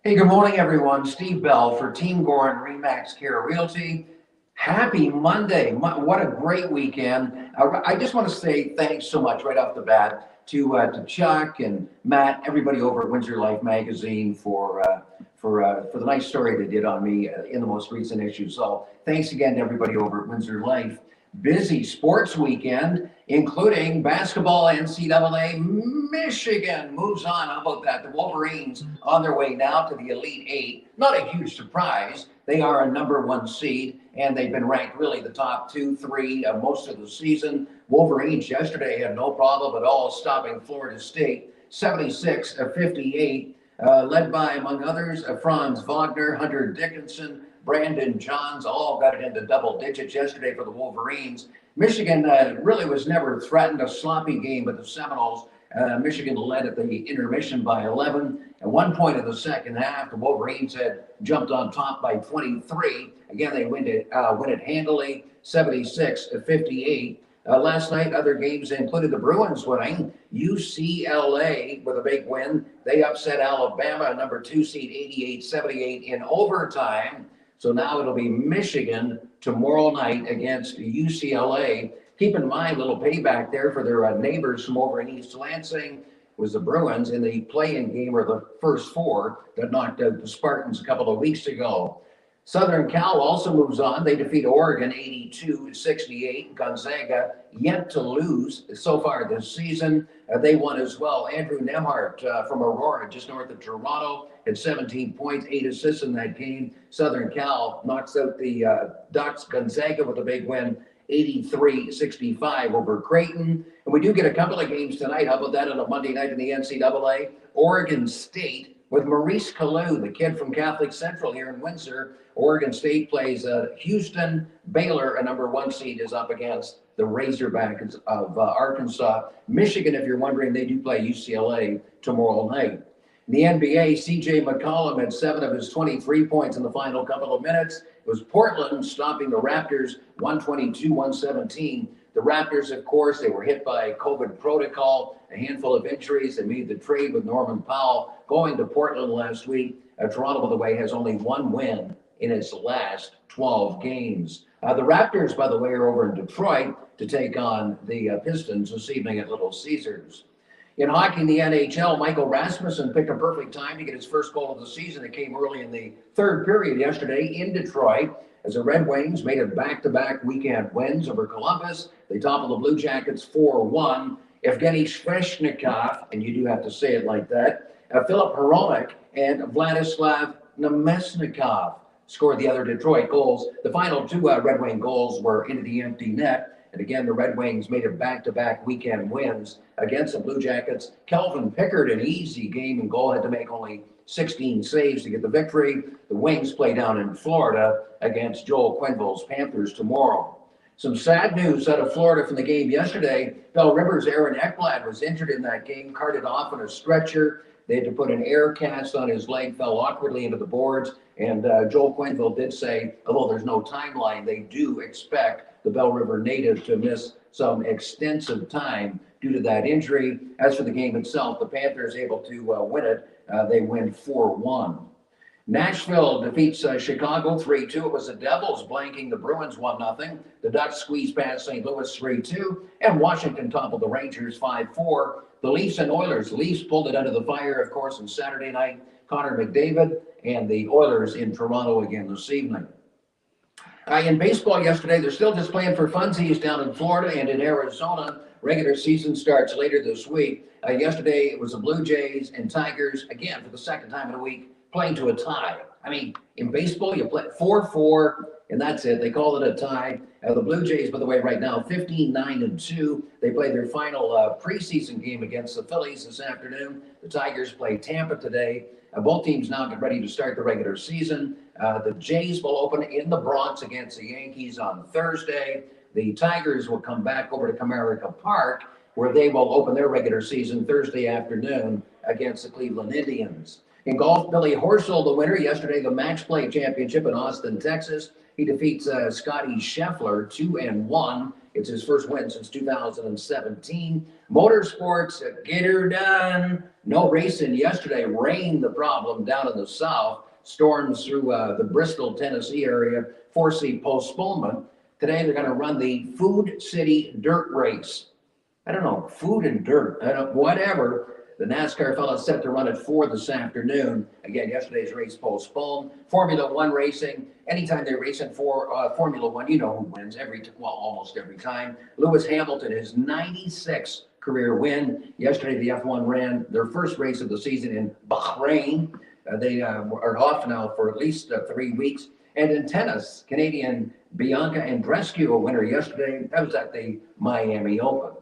Hey, good morning, everyone. Steve Bell for Team Gore and Remax Care Realty. Happy Monday. What a great weekend. I just want to say thanks so much right off the bat to Chuck and Matt, everybody over at Windsor Life Magazine for the nice story they did on me in the most recent issue. So thanks again to everybody over at Windsor Life. Busy sports weekend, including basketball. NCAA Michigan moves on. How about that? The Wolverines on their way now to the Elite Eight. Not a huge surprise. They are a #1 seed, and they've been ranked really the top 2, 3 most of the season. Wolverines yesterday had no problem at all stopping Florida State, 76-58, led by, among others, Franz Wagner, Hunter Dickinson, Brandon Johns, all got it into double digits yesterday for the Wolverines. Michigan really was never threatened. A sloppy game with the Seminoles. Michigan led at the intermission by 11. At one point in the second half, the Wolverines had jumped on top by 23. Again, they win it handily, 76-58. Last night, other games included the Bruins winning. UCLA with a big win. They upset Alabama, #2 seed, 88-78 in overtime. So now it'll be Michigan tomorrow night against UCLA. Keep in mind, little payback there for their neighbors from over in East Lansing was the Bruins in the play-in game, or the first four that knocked out the Spartans a couple of weeks ago. Southern Cal also moves on. They defeat Oregon 82-68. Gonzaga yet to lose so far this season. They won as well. Andrew Nemhart from Aurora, just north of Toronto, had 17 points, 8 assists in that game. Southern Cal knocks out the Ducks. Gonzaga with a big win, 83-65 over Creighton. And we do get a couple of games tonight. How about that on a Monday night in the NCAA? Oregon State with Maurice Kalou, the kid from Catholic Central here in Windsor. Oregon State plays Houston. Baylor, a #1 seed, is up against the Razorbacks of Arkansas. Michigan, if you're wondering, they do play UCLA tomorrow night. In the NBA, C.J. McCollum had 7 of his 23 points in the final couple of minutes. It was Portland stopping the Raptors 122-117. The Raptors, of course, they were hit by COVID protocol, a handful of injuries. They made the trade with Norman Powell going to Portland last week. Toronto, by the way, has only 1 win in its last 12 games. The Raptors, by the way, are over in Detroit to take on the Pistons this evening at Little Caesars. In hockey in the NHL, Michael Rasmussen picked a perfect time to get his first goal of the season. It came early in the third period yesterday in Detroit as the Red Wings made it back-to-back weekend wins over Columbus. They toppled the Blue Jackets 4-1. Evgeny Sveshnikov, and you do have to say it like that, Philip Hronek and Vladislav Nemesnikov scored the other Detroit goals. The final 2 Red Wing goals were into the empty net. And again, the Red Wings made it back-to-back weekend wins against the Blue Jackets. Kelvin Pickard, an easy game and goal, had to make only 16 saves to get the victory. The Wings play down in Florida against Joel Quenneville's Panthers tomorrow. Some sad news out of Florida from the game yesterday. Bell Rivers' Aaron Ekblad was injured in that game, carted off on a stretcher. They had to put an air cast on his leg, fell awkwardly into the boards. And Joel Quenneville did say, although there's no timeline, they do expect the Bell River native to miss some extensive time due to that injury. As for the game itself, the Panthers able to win it. They win 4-1. Nashville defeats Chicago 3-2. It was the Devils blanking the Bruins 1-0. The Ducks squeezed past St. Louis 3-2. And Washington toppled the Rangers 5-4. The Leafs and Oilers. Leafs pulled it under the fire, of course, on Saturday night. Connor McDavid and the Oilers in Toronto again this evening. In baseball yesterday, they're still just playing for funsies down in Florida and in Arizona. Regular season starts later this week. Yesterday, it was the Blue Jays and Tigers, again, for the second time in a week, playing to a tie. I mean, in baseball, you play 4-4, and that's it. They call it a tie. The Blue Jays, by the way, right now, 15-9-2. They play their final preseason game against the Phillies this afternoon. The Tigers play Tampa today. Both teams now get ready to start the regular season. The Jays will open in the Bronx against the Yankees on Thursday. The Tigers will come back over to Comerica Park, where they will open their regular season Thursday afternoon against the Cleveland Indians. In golf, Billy Horschel, the winner yesterday, the Match Play Championship in Austin, Texas. He defeats Scotty Scheffler 2-1. It's his first win since 2017. Motorsports, get her done. No racing yesterday. Rain, the problem down in the south. Storms through the Bristol, Tennessee area, forcing postponement. Today they're going to run the Food City Dirt Race. I don't know, food and dirt, I don't, whatever. The NASCAR fellow set to run at 4 this afternoon. Again, yesterday's race postponed. Formula One racing, anytime they race in Formula One, you know who wins almost every time. Lewis Hamilton, his 96th career win. Yesterday, the F1 ran their first race of the season in Bahrain. They are off now for at least 3 weeks. And in tennis, Canadian Bianca Andreescu, a winner yesterday. That was at the Miami Open.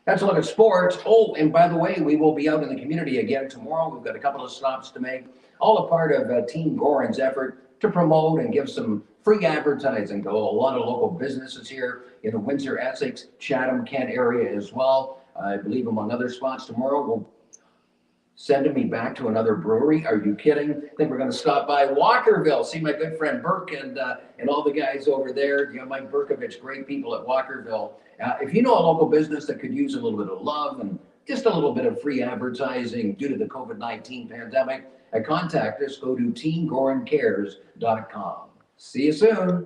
That's a look at sports. Oh, and by the way, we will be out in the community again tomorrow. We've got a couple of stops to make. All a part of Team Gorin's effort to promote and give some free advertising to a lot of local businesses here in the Windsor, Essex, Chatham, Kent area as well. I believe among other spots tomorrow. We'll sending me back to another brewery. Are you kidding? I think we're going to stop by Walkerville, see my good friend Burke and all the guys over there. You know, Mike Berkovich, great people at Walkerville. If you know a local business that could use a little bit of love and just a little bit of free advertising due to the COVID-19 pandemic, contact us. Go to teamgorincares.com. See you soon.